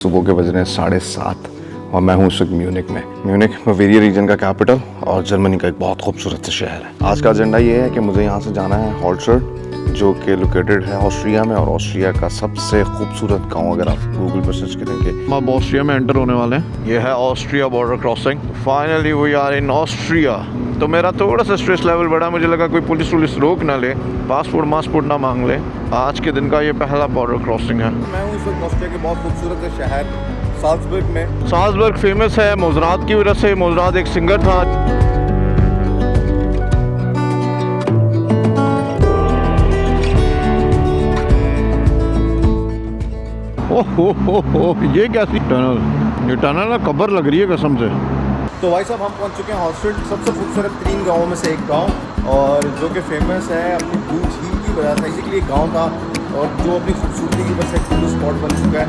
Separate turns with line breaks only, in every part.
सुबह के बज रहे हैं 7:30 और मैं हूँ इस वक्त म्यूनिक में। म्यूनिक बवेरिया रीजन का कैपिटल और जर्मनी का एक बहुत खूबसूरत सा शहर है। आज का एजेंडा ये है कि मुझे यहाँ से जाना है हॉल्सर्ड, जो कि लोकेटेड है ऑस्ट्रिया में, और ऑस्ट्रिया का सबसे खूबसूरत गांव अगर आप गूगल पर सर्च करेंगे।
अब ऑस्ट्रिया में एंटर होने वाले हैं। ये है Austria border crossing. Finally we are in Austria. तो मेरा थोड़ा सा स्ट्रेस लेवल बढ़ा, मुझे लगा कोई पुलिस रोक ना ले, पासपोर्ट ना मांग ले। आज के दिन का ये पहला बॉर्डर क्रॉसिंग है।
मैं हूँ इस वक्त ऑस्ट्रिया के बहुत खूबसूरत शहर साल्जबर्ग में।
साल्जबर्ग फेमस है मोज़रात की वजह से। मोज़रात एक सिंगर था। ओह ये कैसी टनल, ये टनल ना कब्र लग रही है कसम से।
तो भाई साहब हम पहुंच चुके हैं हॉल्सर्ड, सबसे खूबसूरत 3 गाँवों में से एक गांव, और जो कि फेमस है अपनी ब्लू झील की वजह से। बेसिकली एक गाँव था और जो अपनी खूबसूरती की वजह से टूरिस्ट स्पॉट बन चुका है।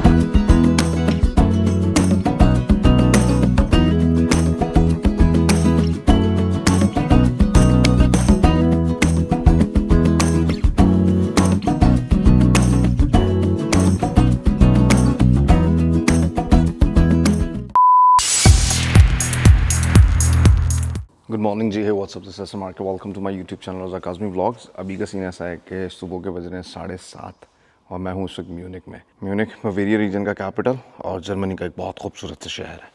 Good morning ji, hi what's up this is Mark, welcome to my YouTube channel Raza Kazmi vlogs. अभी का सीन ऐसा है कि सुबह के बज रहे हैं 7:30 और मैं हूँ इस वक्त म्यूनिक में। म्यूनिक बवेरिया रीजन का कैपिटल और जर्मनी का एक बहुत खूबसूरत सा शहर है।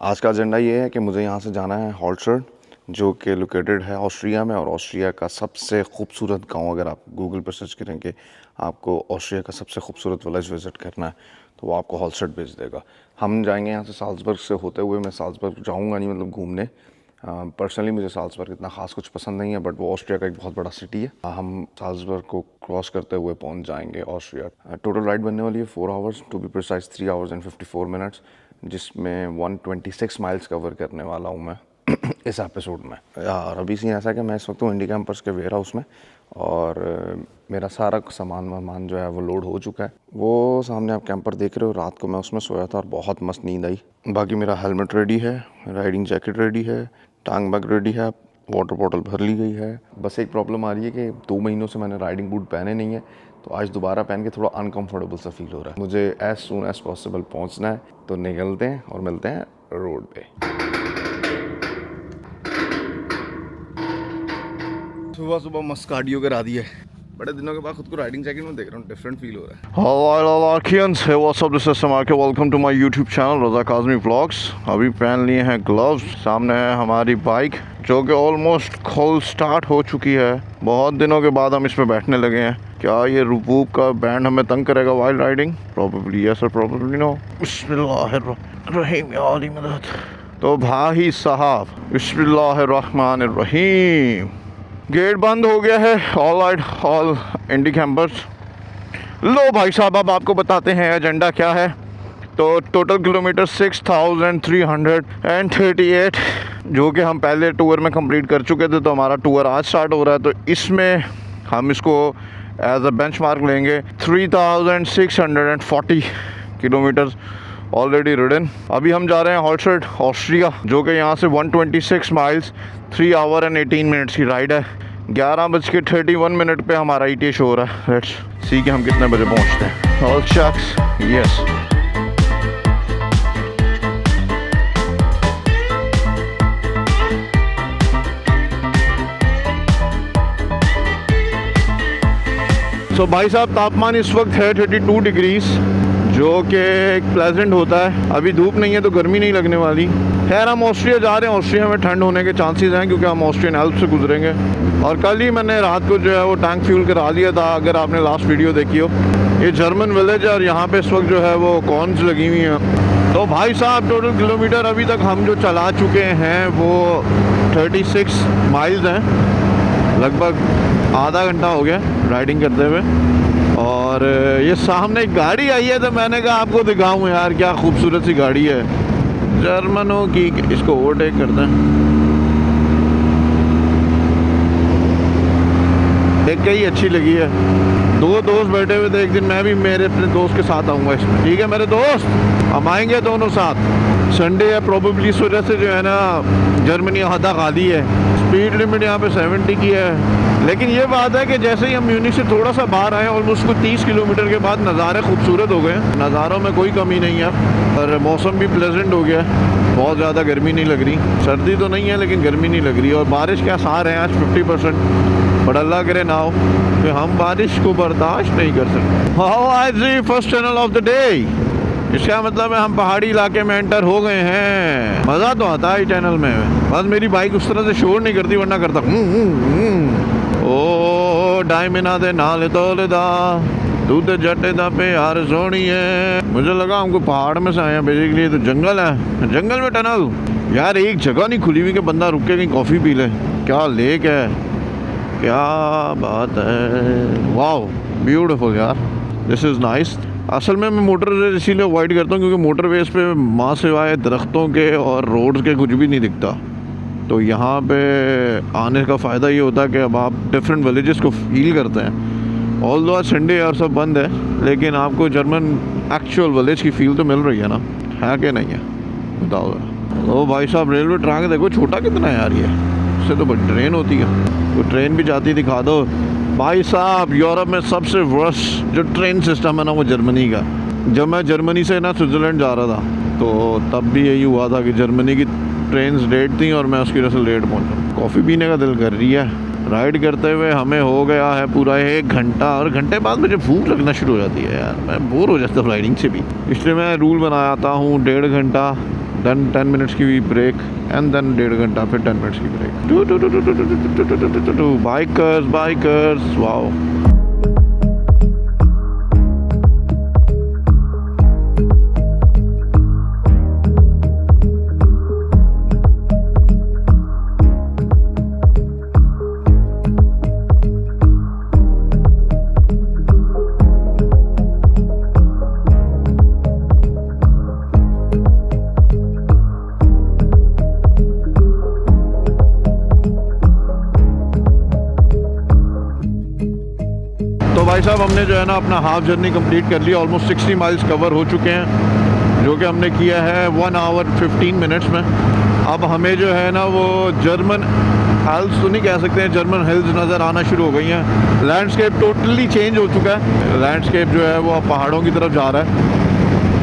आज का एजेंडा ये है कि मुझे यहाँ से जाना है हॉल्सर्ड, जो कि लोकेटेड है ऑस्ट्रिया में, और ऑस्ट्रिया का सबसे खूबसूरत गाँव अगर आप गूगल पर सर्च करेंगे, आपको ऑस्ट्रिया का सबसे खूबसूरत विलेज विज़िट करना है तो वो आपको हॉल्सर्ड भेज देगा। हम जाएंगे यहाँ से साल्जबर्ग से होते हुए। मैं साल्जबर्ग जाऊँगा नहीं, मतलब घूमने। पर्सनली मुझे साल्जबर्ग इतना ख़ास कुछ पसंद नहीं है, बट वो ऑस्ट्रिया का एक बहुत बड़ा सिटी है। हम साल्जबर्ग को क्रॉस करते हुए पहुंच जाएंगे ऑस्ट्रिया। टोटल राइड बनने वाली है 4 hours, to be precise 3 hours and 54 minutes, जिसमें 126 माइल्स कवर करने वाला हूँ मैं इस एपिसोड में। यार अभी सीन ऐसा है कि मैं इस वक्त हूँ इंडी कैंपर्स के वेयर हाउस में, और मेरा सारा सामान जो है वो लोड हो चुका है। वो सामने आप कैंपर देख रहे हो, रात को मैं उसमें सोया था और बहुत मस्त नींद आई। बाकी मेरा हेलमेट रेडी है, राइडिंग जैकेट रेडी है, टांग बैग रेडी है, वाटर बॉटल भर ली गई है। बस एक प्रॉब्लम आ रही है कि 2 महीनों से मैंने राइडिंग बूट पहने नहीं है, तो आज दोबारा पहन के थोड़ा अनकंफर्टेबल सा फील हो रहा है। मुझे एज सून एज पॉसिबल पहुंचना है, तो निकलते हैं और मिलते हैं रोड पे। सुबह मस्त कार्डियो करा दी है। बड़े दिनों के बाद खुद को राइडिंग जैकेट में देख रहा हूँ, डिफरेंट फील हो रहा है।
Hello Arkians, hey what's up, this is Samar, welcome to my YouTube channel Raza Kazmi vlogs. अभी पहन लिए हैं ग्लव्स। सामने है हमारी बाइक जो कि ऑलमोस्ट खोल स्टार्ट हो चुकी है। बहुत दिनों के बाद हम इसमें बैठने लगे हैं। क्या ये रूबूब का बैंड हमें तंग करेगा वाइल्ड राइडिंग? प्रोबेबली यस और प्रोबेबली नो। बिस्मिल्लाहिर्रहमानिर्रहीम या अली मदद। तो भाई साहब बिस्मिल्लाहिर्रहमानिर्रहीम, गेट बंद हो गया है। ऑल राइट ऑल इंडी कैंपर्स। लो भाई साहब, अब आपको बताते हैं एजेंडा क्या है। तो टोटल किलोमीटर 6338, जो कि हम पहले टूर में कंप्लीट कर चुके थे। तो हमारा टूर आज स्टार्ट हो रहा है, तो इसमें हम इसको एज अ बेंचमार्क लेंगे। 3640 किलोमीटर ऑलरेडी रिडन। अभी हम जा रहे हैं हॉल्सर्ड ऑस्ट्रिया, जो कि यहाँ से 126 माइल्स 3 आवर एंड 18 मिनट्स की राइड है। 11:31 पे हमारा ETA शो हो रहा है। लेट्स सी कि हम कितने बजे पहुँचते हैं। ऑल शख्स यस। तो भाई साहब तापमान इस वक्त है 32 डिग्रीज, जो कि एक प्लेजेंट होता है। अभी धूप नहीं है तो गर्मी नहीं लगने वाली। खैर हम ऑस्ट्रिया जा रहे हैं। ऑस्ट्रिया में ठंड होने के चांसेस हैं, क्योंकि हम ऑस्ट्रियन एल्प्स से गुजरेंगे। और कल ही मैंने रात को जो है वो टैंक फ्यूल करा दिया था, अगर आपने लास्ट वीडियो देखी हो। ये जर्मन विलेज है और यहाँ पे इस वक्त जो है वो कॉर्न्स लगी हुई हैं। तो भाई साहब टोटल किलोमीटर अभी तक हम जो चला चुके हैं वो 36 माइल्स हैं। लगभग आधा घंटा हो गया राइडिंग करते हुए। और ये सामने एक गाड़ी आई है, तो मैंने कहा आपको दिखाऊं यार, क्या खूबसूरत सी गाड़ी है जर्मनों की। इसको ओवरटेक करते हैं। देख के ही अच्छी लगी है। 2 दोस्त बैठे हुए थे, एक दिन मैं भी मेरे अपने दोस्त के साथ आऊँगा इसमें। ठीक है मेरे दोस्त, हम आएंगे दोनों साथ। संडे है, प्रोबेबली इस वजह से जो है ना जर्मनी आधा खाली है। स्पीड लिमिट यहाँ पे 70 की है। लेकिन ये बात है कि जैसे ही हम म्यूनिख से थोड़ा सा बाहर आए ऑलमोस्ट कुछ 30 किलोमीटर के बाद नज़ारे खूबसूरत हो गए। नज़ारों में कोई कमी नहीं है और मौसम भी प्लेजेंट हो गया है। बहुत ज़्यादा गर्मी नहीं लग रही, सर्दी तो नहीं है लेकिन गर्मी नहीं लग रही। और बारिश के आसार हैं आज 50%, बट अल्लाह करे ना हो कि हम बारिश को बर्दाश्त नहीं कर सकते। हाउ आज the first tunnel of the day. इसका मतलब है हम पहाड़ी इलाके में एंटर हो गए हैं। मज़ा तो आता है टनल में, बस मेरी बाइक उस तरह से शोर नहीं करती वरना करता। ओ डायमिना दे नाल तोलदा तू तो जटे दा पे यार सोनी है। मुझे लगा हमको पहाड़ में से आए हैं बेसिकली, ये तो जंगल है, जंगल में टनल। यार एक जगह नहीं खुली हुई कि बंदा रुक के कहीं कॉफ़ी पी ले। क्या लेक है, क्या बात है, वाओ ब्यूटीफुल यार, दिस इज़ नाइस। असल में मैं मोटर वेज इसीलिए अवॉइड करता हूँ क्योंकि मोटर वेज पे माँ सिवाय दरख्तों के और रोड्स के कुछ भी नहीं दिखता। तो यहाँ पे आने का फ़ायदा ये होता है कि अब आप डिफरेंट विलेजेस को फील करते हैं। ऑल्दो आज संडे और सब बंद है लेकिन आपको जर्मन एक्चुअल विलेज की फील तो मिल रही है ना, कि नहीं है बताओ ज़रा। ओ भाई साहब रेलवे ट्रैक देखो छोटा कितना है यार, ये इससे तो बड़ी ट्रेन होती है। तो ट्रेन भी जाती दिखा दो भाई साहब। यूरोप में सबसे वर्स्ट जो ट्रेन सिस्टम है ना वो जर्मनी का। जब मैं जर्मनी से ना स्विट्ज़रलैंड जा रहा था तो तब भी यही हुआ था कि जर्मनी की ट्रेन लेट थी और मैं उसकी वजह से लेट पहुँचा। कॉफ़ी पीने का दिल कर रही है। राइड करते हुए हमें हो गया है पूरा 1 घंटा और घंटे बाद मुझे भूख लगना शुरू हो जाती है यार, मैं बोर हो जाता हूँ राइडिंग से भी। इसलिए मैं रूल बनाता हूँ 1.5 घंटा, देन 10 मिनट्स की ब्रेक एंड देन 1.5 घंटा फिर 10 मिनट्स की ब्रेक। Bikers wow. भाई साहब हमने जो है ना अपना हाफ जर्नी कंप्लीट कर लिया। ऑलमोस्ट 60 माइल्स कवर हो चुके हैं जो कि हमने किया है 1 आवर 15 मिनट्स में। अब हमें जो है ना वो जर्मन हिल्स तो नहीं कह सकते हैं, जर्मन हिल्स नज़र आना शुरू हो गई हैं। लैंडस्केप टोटली चेंज हो चुका है। लैंडस्केप जो है वो अब पहाड़ों की तरफ जा रहा है,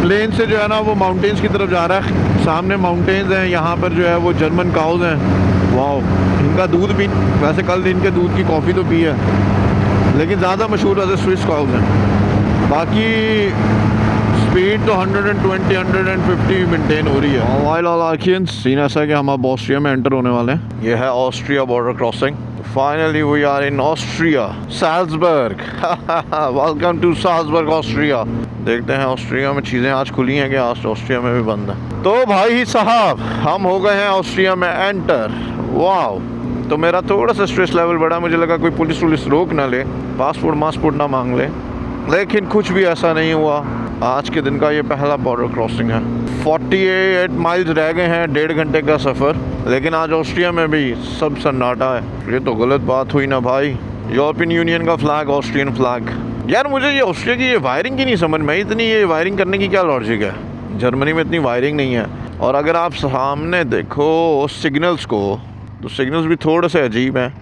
प्लेन से जो है ना वो माउंटेन्स की तरफ जा रहा है। सामने माउंटेन्स हैं, यहाँ पर जो है वो जर्मन काउज हैं। वाओ, इनका दूध भी, वैसे कल इनके दूध की कॉफ़ी तो पी है लेकिन ज़्यादा मशहूर है स्विस काउज हैं। बाकी स्पीड तो 120-150 मेंटेन हो रही है। वाइल सीन ऐसा है कि हम अब ऑस्ट्रिया में एंटर होने वाले हैं। ये है Austria border crossing. Finally we are in Austria, Salzburg. Welcome to Salzburg Austria. देखते हैं ऑस्ट्रिया में चीज़ें आज खुली हैं कि आज ऑस्ट्रिया में भी बंद है। तो भाई साहब हम हो गए हैं ऑस्ट्रिया में एंटर। वाओ, तो मेरा थोड़ा सा स्ट्रेस लेवल बढ़ा। मुझे लगा कोई पुलिस रोक ना ले, पासपोर्ट ना मांग ले, लेकिन कुछ भी ऐसा नहीं हुआ। आज के दिन का ये पहला बॉर्डर क्रॉसिंग है। 48 माइल्स रह गए हैं, 1.5 घंटे का सफ़र। लेकिन आज ऑस्ट्रिया में भी सब सन्नाटा है। ये तो गलत बात हुई ना भाई, यूरोपियन यूनियन का फ्लैग, ऑस्ट्रियन फ्लैग। यार मुझे ये ऑस्ट्रिया की ये वायरिंग की नहीं समझ में, इतनी ये वायरिंग करने की क्या लॉजिक है। जर्मनी में इतनी वायरिंग नहीं है। और अगर आप सामने देखो सिग्नल्स को तो सिग्नल्स भी थोड़े से अजीब हैं।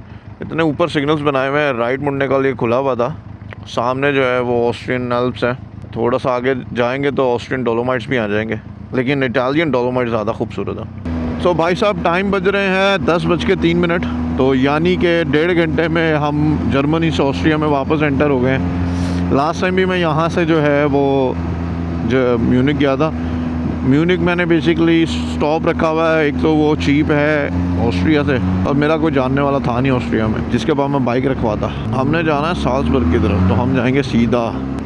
इतने ऊपर सिग्नल्स बनाए हुए हैं, राइट मुड़ने का लिए खुला हुआ था। सामने जो है वो ऑस्ट्रियन एल्प्स हैं। थोड़ा सा आगे जाएंगे तो ऑस्ट्रियन डोलोमाइट्स भी आ जाएंगे, लेकिन इटालियन डोलोमाइट्स ज़्यादा खूबसूरत है। सो भाई साहब टाइम बज रहे हैं 10:03। तो यानी कि 1.5 घंटे में हम जर्मनी से ऑस्ट्रिया में वापस एंटर हो गए। लास्ट टाइम भी मैं यहाँ से जो है वो जो म्यूनिक गया था। म्यूनिक मैंने बेसिकली स्टॉप रखा हुआ है, एक तो वो चीप है ऑस्ट्रिया से और मेरा कोई जानने वाला था नहीं ऑस्ट्रिया में जिसके बाद मैं बाइक रखवाता। हमने जाना है साल्जबर्ग की तरफ, तो हम जाएंगे सीधा।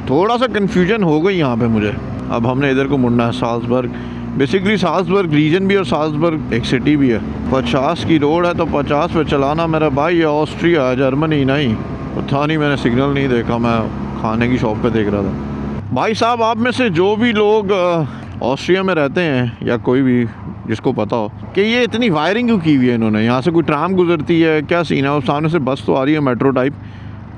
थोड़ा सा कन्फ्यूजन हो गई यहाँ पे मुझे। अब हमने इधर को मुड़ना है साल्जबर्ग। बेसिकली साल्जबर्ग रीजन भी और साल्जबर्ग एक सिटी भी है। 50 की रोड है तो 50 पे चलाना मेरा भाई। ये ऑस्ट्रिया जर्मनी नहीं, था नहीं, मैंने सिग्नल नहीं देखा, मैं खाने की शॉप पे देख रहा था। भाई साहब आप में से जो भी लोग ऑस्ट्रिया में रहते हैं या कोई भी जिसको पता हो कि ये इतनी वायरिंग क्यों की हुई है इन्होंने, यहाँ से कोई ट्राम गुजरती है क्या सीन है। और सामने से बस तो आ रही है मेट्रो टाइप,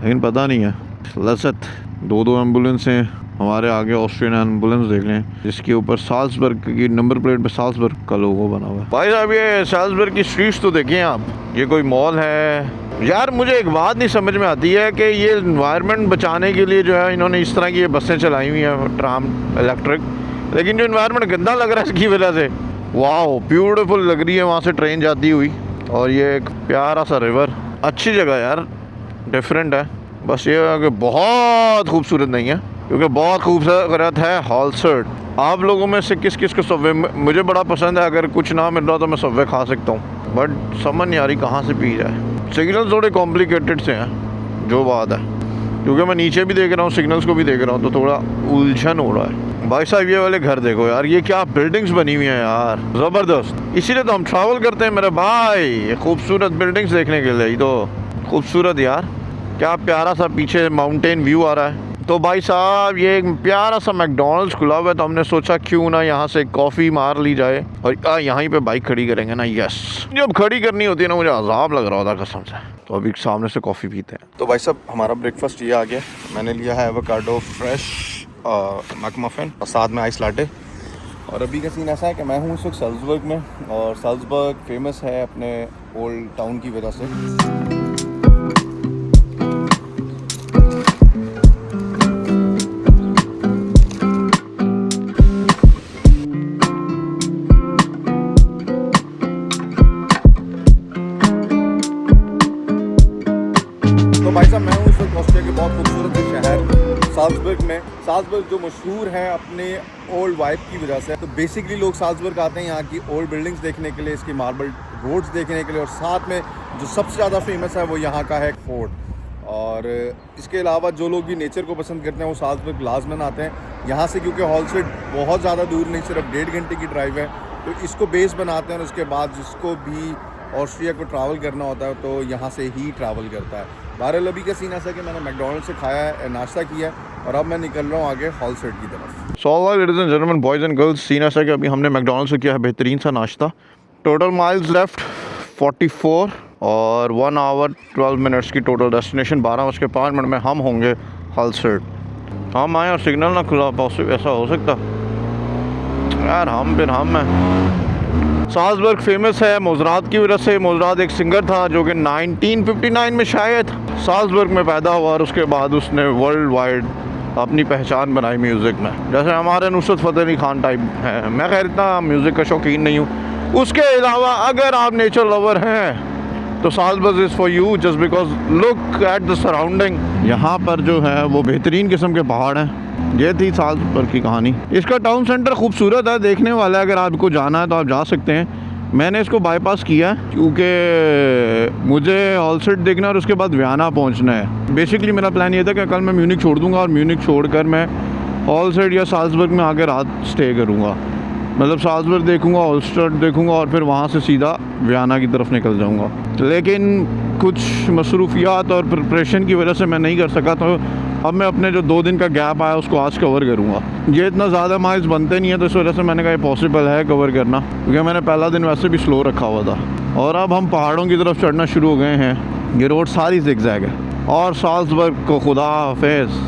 लेकिन पता नहीं है। लसत 2 एम्बुलेंस हैं, हमारे आगे ऑस्ट्रियन एम्बुलेंस देख लें, जिसके ऊपर साल्सबर्ग की नंबर प्लेट पे साल्सबर्ग का लोगो बना हुआ है। भाई साहब ये साल्सबर्ग की स्ट्रीट्स तो देखें आप, ये कोई मॉल है यार। मुझे एक बात नहीं समझ में आती है कि ये इन्वायरमेंट बचाने के लिए जो है इन्होंने इस तरह की ये बसें चलाई हुई हैं ट्राम इलेक्ट्रिक, लेकिन जो इन्वायरमेंट गंदा लग रहा है इसकी वजह से। वाह ब्यूटीफुल लग रही है वहाँ से ट्रेन जाती हुई, और ये एक प्यारा सा रिवर, अच्छी जगह यार, डिफरेंट है। बस ये है कि बहुत खूबसूरत नहीं है, क्योंकि बहुत खूबसूरत है हॉलसर्ट। आप लोगों में से किस किस को सबवे, मुझे बड़ा पसंद है, अगर कुछ ना मिल रहा तो मैं सबवे खा सकता हूँ, बट समझ नहीं आ रही कहाँ से पी जाए। सिग्नल थोड़े कॉम्प्लिकेटेड से हैं जो बात है, क्योंकि मैं नीचे भी देख रहा हूँ सिग्नल्स को भी देख रहा हूँ, तो थोड़ा उलझन हो रहा है। भाई साहब ये वाले घर देखो यार, ये क्या बिल्डिंग्स बनी हुई हैं यार, ज़बरदस्त। इसीलिए तो हम ट्रैवल करते हैं मेरे भाई, खूबसूरत बिल्डिंग्स देखने के लिए। तो खूबसूरत यार, क्या प्यारा सा पीछे माउंटेन व्यू आ रहा है। तो भाई साहब ये एक प्यारा सा मैकडॉनल्ड्स खुला हुआ है, तो हमने सोचा क्यों ना यहाँ से कॉफ़ी मार ली जाए, और यहीं पे बाइक खड़ी करेंगे ना। यस, जब खड़ी करनी होती है ना, मुझे अजाब लग रहा होता कसम से। तो अभी सामने से कॉफ़ी पीते हैं।
तो भाई साहब हमारा ब्रेकफास्ट ये आ गया। मैंने लिया है एवोकाडो फ्रेश मैकमफिन और साथ में आइस लाटे। और अभी का सीन ऐसा है कि मैं हूँ इस वक्त साल्जबर्ग में, और साल्जबर्ग फेमस है अपने ओल्ड टाउन की वजह से। तो भाई साहब मैं हूँ इस वक्त ऑस्ट्रिया के बहुत खूबसूरत शहर साल्जबर्ग में। साल्जबर्ग जो मशहूर है अपने ओल्ड वाइब की वजह से, तो बेसिकली लोग साल्जबर्ग आते हैं यहाँ की ओल्ड बिल्डिंग्स देखने के लिए, इसकी मार्बल रोड्स देखने के लिए, और साथ में जो सबसे ज़्यादा फेमस है वो यहाँ का है फोर्ट। और इसके अलावा जो लोग भी नेचर को पसंद करते हैं वो साल्जबर्ग लाजमन आते हैं यहाँ से, क्योंकि हॉलसेट बहुत ज़्यादा दूर नहीं, सिर्फ 1.5 घंटे की ड्राइव है। तो इसको बेस बनाते हैं, और उसके बाद जिसको भी ऑस्ट्रिया को ट्रैवल करना होता है तो यहाँ से ही ट्रैवल करता है। बहरहाल अभी का सीन ऐसा कि मैंने मैकडॉनल्ड से खाया है, नाश्ता किया है, और अब मैं निकल रहा हूँ आगे हॉलसेट की तरफ।
So ladies and gentleman, boys and girls, scene ऐसा है कि अभी हमने मैकडॉनल्ड से किया है बेहतरीन सा नाश्ता। टोटल माइल्स लेफ्ट 44 और 1 आवर 12 मिनट्स की टोटल डेस्टिनेशन। 12:05 में हम होंगे हॉलसेट। हम आए और सिग्नल ना खुला, पॉसिबल ऐसा हो सकता यार। हम हैं। साल्जबर्ग फेमस है मोज़रात की वजह से। मोज़रात एक सिंगर था जो कि 1959 में शायद साल्जबर्ग में पैदा हुआ, और उसके बाद उसने वर्ल्ड वाइड अपनी पहचान बनाई म्यूज़िक में, जैसे हमारे नुसरत फ़तेह अली खान टाइप है। मैं खैर इतना म्यूज़िक का शौकीन नहीं हूँ। उसके अलावा अगर आप नेचर लवर हैं तो Salzburg is for you, just because look at the surrounding. यहाँ पर जो है वो बेहतरीन किस्म के पहाड़ हैं। ये थी साल्जबर्ग की कहानी। इसका टाउन सेंटर खूबसूरत है, देखने वाला है। अगर आपको जाना है तो आप जा सकते हैं। मैंने इसको बाईपास किया है क्योंकि मुझे हॉलसेट देखना और उसके बाद वियना पहुंचना है। बेसिकली मेरा प्लान ये था कि कल मैं म्यूनिक छोड़ दूंगा, और म्यूनिक छोड़कर मैं हॉलसेट या साल्जबर्ग में आकर रात स्टे करूंगा। मतलब साल्जबर्ग देखूंगा, हॉलसेट देखूंगा, और फिर वहाँ से सीधा वियना की तरफ निकल जाऊंगा। लेकिन कुछ मसरूफियात और प्रिपरेशन की वजह से मैं नहीं कर सका, तो अब मैं अपने जो 2 दिन का गैप आया उसको आज कवर करूँगा। ये इतना ज़्यादा माइल्स बनते नहीं है, तो इस वजह से मैंने कहा ये पॉसिबल है कवर करना, क्योंकि मैंने पहला दिन वैसे भी स्लो रखा हुआ था। और अब हम पहाड़ों की तरफ चढ़ना शुरू हो गए हैं। ये रोड सारी ज़िगज़ैग है। और साल्जबर्ग को खुदा हाफिज़।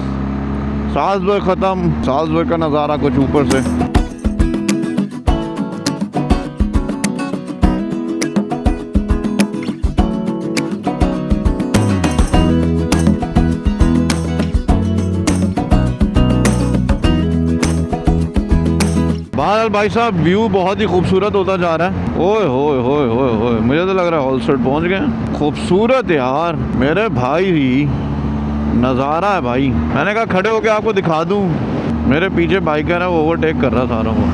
साल्जबर्ग ख़त्म, साल्जबर्ग का नज़ारा कुछ ऊपर से। बहरहाल भाई साहब व्यू बहुत ही खूबसूरत होता जा रहा है। ओए होए होए होए होए, मुझे तो लग रहा है हॉलसेट पहुंच गए। खूबसूरत यार मेरे भाई, ही नज़ारा है भाई। मैंने कहा खड़े होके आपको दिखा दूं। मेरे पीछे बाइकर है, वो ओवरटेक कर रहा सारों को।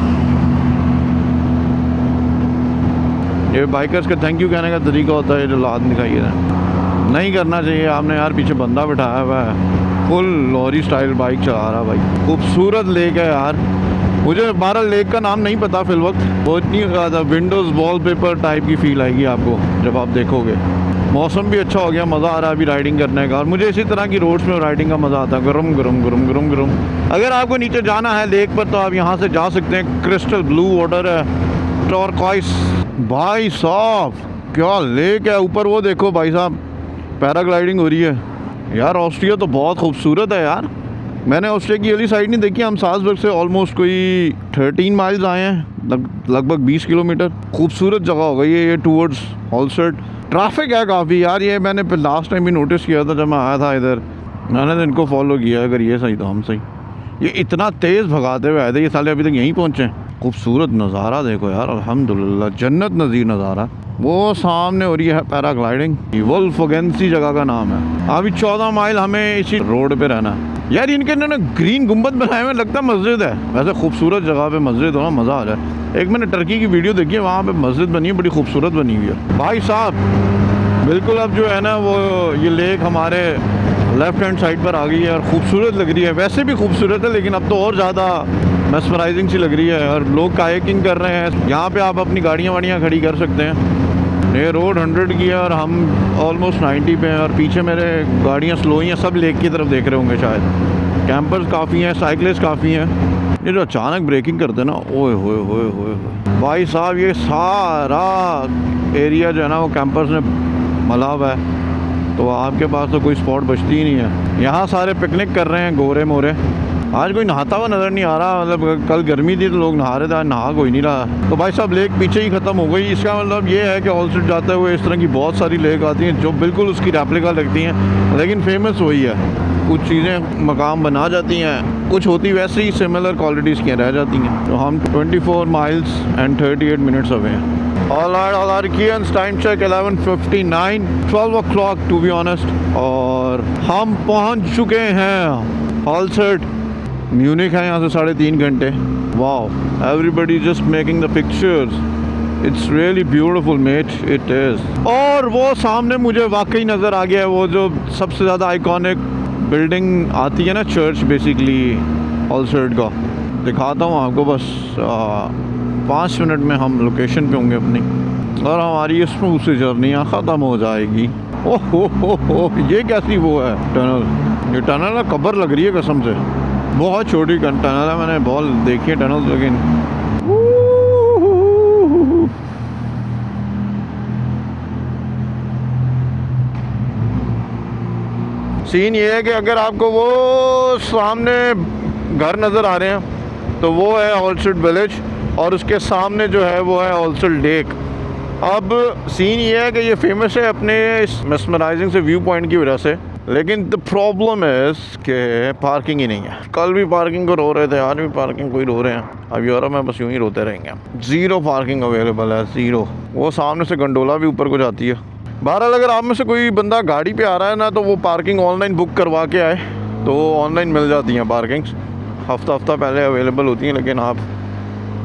ये बाइकर्स का थैंक यू कहने का तरीका होता है, जो लाद दिखाई है नहीं करना चाहिए आपने यार। पीछे बंदा बिठाया हुआ है, फुल लॉरी स्टाइल बाइक चला रहा भाई। खूबसूरत लेक है यार। मुझे 12 लेक का नाम नहीं पता फिल वक्त। वो इतनी ज़्यादा विंडोज़ वॉलपेपर टाइप की फ़ील आएगी आपको जब आप देखोगे। मौसम भी अच्छा हो गया, मज़ा आ रहा है अभी राइडिंग करने का। और मुझे इसी तरह की रोड्स में राइडिंग का मज़ा आता है, गरम गरम गरम गरम गरम। अगर आपको नीचे जाना है लेक पर तो आप यहाँ से जा सकते हैं। क्रिस्टल ब्लू वाटर है, टॉर्कॉइस। भाई साहब क्या लेक है। ऊपर वो देखो भाई साहब, पैराग्लाइडिंग हो रही है यार। ऑस्ट्रिया तो बहुत खूबसूरत है यार। मैंने ऑस्ट्रिया की अगली साइड नहीं देखी। हम साल्जबर्ग से ऑलमोस्ट कोई 13 माइल्स आए हैं, लगभग 20 किलोमीटर। खूबसूरत जगह हो गई है ये टूवर्ड्स हॉलसर्ट। ट्रैफिक है काफ़ी यार, ये मैंने लास्ट टाइम भी नोटिस किया था जब मैं आया था इधर। मैंने तो इनको फॉलो किया, अगर ये सही तो हम सही। ये इतना तेज़ भगाते हुए आए थे, ये साले अभी तक यहीं पहुँचे हैं। खूबसूरत नज़ारा देखो यार, अल्हम्दुलिल्लाह जन्नत नज़ीर नज़ारा। वो सामने हो रही है पैराग्लाइडिंग, वुल्फगेंसी जगह का नाम है। अभी 14 माइल हमें इसी रोड पे रहना है। यार इनके इन्होंने ग्रीन गुंबद बनाए हुए, लगता है मस्जिद है। वैसे खूबसूरत जगह पे मस्जिद हो ना, मज़ा आ जाए। एक मैंने टर्की की वीडियो देखी है, वहाँ पे मस्जिद बनी है, बड़ी खूबसूरत बनी हुई है भाई साहब। बिल्कुल अब जो है ना वो ये लेक हमारे लेफ्ट हैंड साइड पर आ गई है और ख़ूबसूरत लग रही है। वैसे भी खूबसूरत है लेकिन अब तो और ज़्यादा मेस्मराइजिंग सी लग रही है। और लोग कायाकिंग कर रहे हैं यहाँ पे, आप अपनी गाड़ियाँ वाड़ियाँ खड़ी कर सकते हैं। ये रोड 100 की है और हम ऑलमोस्ट 90 पे हैं। और पीछे मेरे गाड़ियाँ स्लो ही हैं, सब लेक की तरफ देख रहे होंगे शायद। कैंपर्स काफ़ी हैं, साइकिलिस्ट काफ़ी हैं। ये जो अचानक ब्रेकिंग करते हैं ना, ओए होए होए होए भाई साहब, ये सारा एरिया जो है ना वो कैंपर्स ने मला हुआ है। तो आपके पास तो कोई स्पॉट बचती ही नहीं है। यहाँ सारे पिकनिक कर रहे हैं गोरे मोरे। आज कोई नहाता हुआ नज़र नहीं आ रहा, मतलब कल गर्मी थी तो लोग नहा रहे थे, आज नहा कोई नहीं रहा। तो भाई साहब लेक पीछे ही ख़त्म हो गई। इसका मतलब ये है कि हॉलसर्ट जाते हुए इस तरह की बहुत सारी लेक आती हैं जो बिल्कुल उसकी रेप्लिका लगती हैं, लेकिन फेमस वही है। कुछ चीज़ें मकाम बना जाती हैं, कुछ होती वैसे ही सिमिलर क्वालिटीज़ की रह जाती हैं। तो हम 24 माइल्स एंड 38 मिनट्स अवे हैं। All our Kian's time check 11:59, 12 o'clock to be honest। और हम पहुंच चुके हैं हॉलसर्ट। म्यूनिक है यहाँ से 3.5 घंटे। Wow, everybody just making the pictures. It's really beautiful mate, it is. और वो सामने मुझे वाकई नज़र आ गया है वो जो सबसे ज़्यादा आइकॉनिक बिल्डिंग आती है ना, चर्च बेसिकली हॉलसर्ट का। दिखाता हूँ आपको, बस 5 मिनट में हम लोकेशन पे होंगे अपनी और हमारी स्मूथ सी जर्नी यहाँ ख़त्म हो जाएगी। ओह हो, ये कैसी वो है टनल। ये टनल है, कब्र लग रही है कसम से। बहुत छोटी टनल है, मैंने बहुत देखी है टनल, लेकिन सीन ये है कि अगर आपको वो सामने घर नज़र आ रहे हैं तो वो है हॉलसर्ट विलेज और उसके सामने जो है वो है हॉलसर्ट लेक। अब सीन ये है कि ये फेमस है अपने इस मेस्मराइजिंग से व्यू पॉइंट की वजह से, लेकिन द प्रॉब्लम है कि पार्किंग ही नहीं है। कल भी पार्किंग को रो रहे थे, आज भी पार्किंग को ही रो रहे हैं। अब यूरोप में बस यूँ ही रोते रहेंगे। ज़ीरो पार्किंग अवेलेबल है, ज़ीरो। वो सामने से गंडोला भी ऊपर को जाती है। बहरहाल अगर आप में से कोई बंदा गाड़ी पे आ रहा है ना, तो वो पार्किंग ऑनलाइन बुक करवा के आए, तो ऑनलाइन मिल जाती हैं पार्किंग्स। हफ्ता पहले अवेलेबल होती हैं, लेकिन आप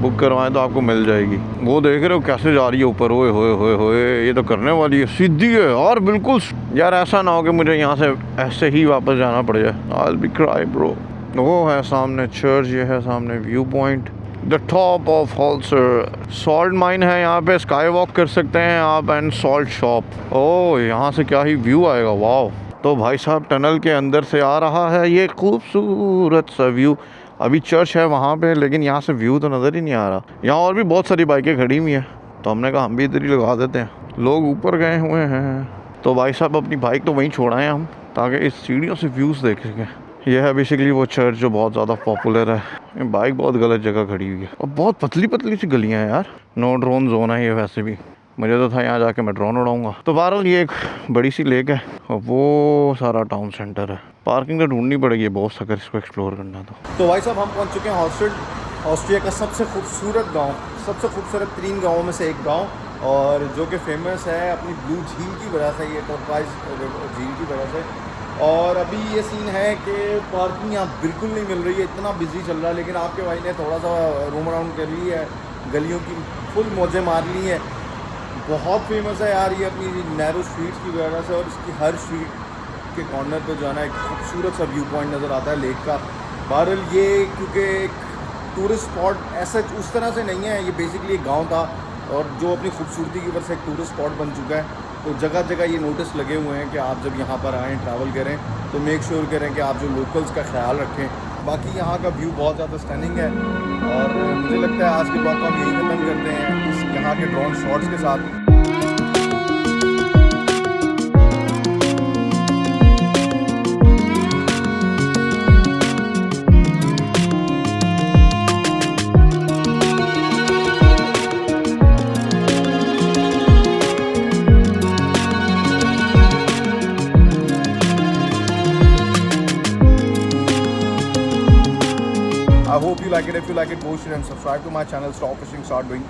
बुक करवाएं तो आपको मिल जाएगी। वो देख रहे हो कैसे जा रही है ऊपर, ओए होए होए होए, ये तो करने वाली है, सीधी है और बिल्कुल। यार ऐसा ना हो कि मुझे यहाँ से ऐसे ही वापस जाना पड़ जाए। I'll be cry bro। वो है सामने चर्च, ये है सामने view point, the top of Hallstatt. Salt mine है यहाँ पे, स्काई वॉक कर सकते हैं आप एंड सॉल्ट शॉप। ओह यहाँ से क्या ही व्यू आएगा, वाओ। तो भाई साहब टनल के अंदर से आ रहा है ये खूबसूरत सा व्यू। अभी चर्च है वहाँ पे, लेकिन यहाँ से व्यू तो नज़र ही नहीं आ रहा। यहाँ और भी बहुत सारी बाइकें खड़ी हुई हैं, तो हमने कहा हम भी इधर ही लगा देते हैं। लोग ऊपर गए हुए हैं, तो भाई साहब अपनी बाइक तो वहीं छोड़ाएं हम, ताकि इस सीढ़ियों से व्यूज़ देख सकें। यह है बेसिकली वो चर्च जो बहुत ज़्यादा पॉपुलर है। ये बाइक बहुत गलत जगह खड़ी हुई है और बहुत पतली सी गलियाँ हैं यार। नो ड्रोन जोन है ये। वैसे भी मुझे तो था यहाँ जाके मैं ड्रोन उड़ाऊँगा। तो बहरहाल ये एक बड़ी सी लेक है और वो सारा टाउन सेंटर है। पार्किंग तो ढूंढनी पड़ेगी बहुत, अगर इसको एक्सप्लोर करना तो
भाई साहब हम पहुंच चुके हैं हॉलसर्ट, ऑस्ट्रिया का सबसे खूबसूरत गांव, सबसे खूबसूरत 3 गाँवों में से एक गांव, और जो कि फेमस है अपनी ब्लू झील की वजह से, ये टर्क्वाइज झील की वजह से। और अभी ये सीन है कि पार्किंग यहाँ बिल्कुल नहीं मिल रही है, इतना बिजी चल रहा है। लेकिन आपके भाई ने थोड़ा सा रूम अराउंड कर ली है, गलियों की फुल मौजें मार ली हैं। बहुत फेमस है यार ये अपनी नैरो स्ट्रीट्स की वजह से, और इसकी हर स्ट्रीट के कॉर्नर पे जो है ना एक खूबसूरत सा व्यू पॉइंट नज़र आता है लेक का। बहरहाल ये क्योंकि एक टूरिस्ट स्पॉट ऐसा उस तरह से नहीं है, ये बेसिकली एक गांव था और जो अपनी खूबसूरती की वजह से एक टूरिस्ट स्पॉट बन चुका है। तो जगह जगह ये नोटिस लगे हुए हैं कि आप जब यहाँ पर आएँ ट्रैवल करें तो मेक श्योर करें कि आप जो लोकल्स का ख्याल रखें। बाकी यहाँ का व्यू बहुत ज़्यादा स्टनिंग है और मुझे लगता है आज के ब्लॉग को हम यही ख़त्म करते हैं इस यहाँ के ड्रोन शॉट्स के साथ। you like it, go share and subscribe to my channel. Stop fishing, start doing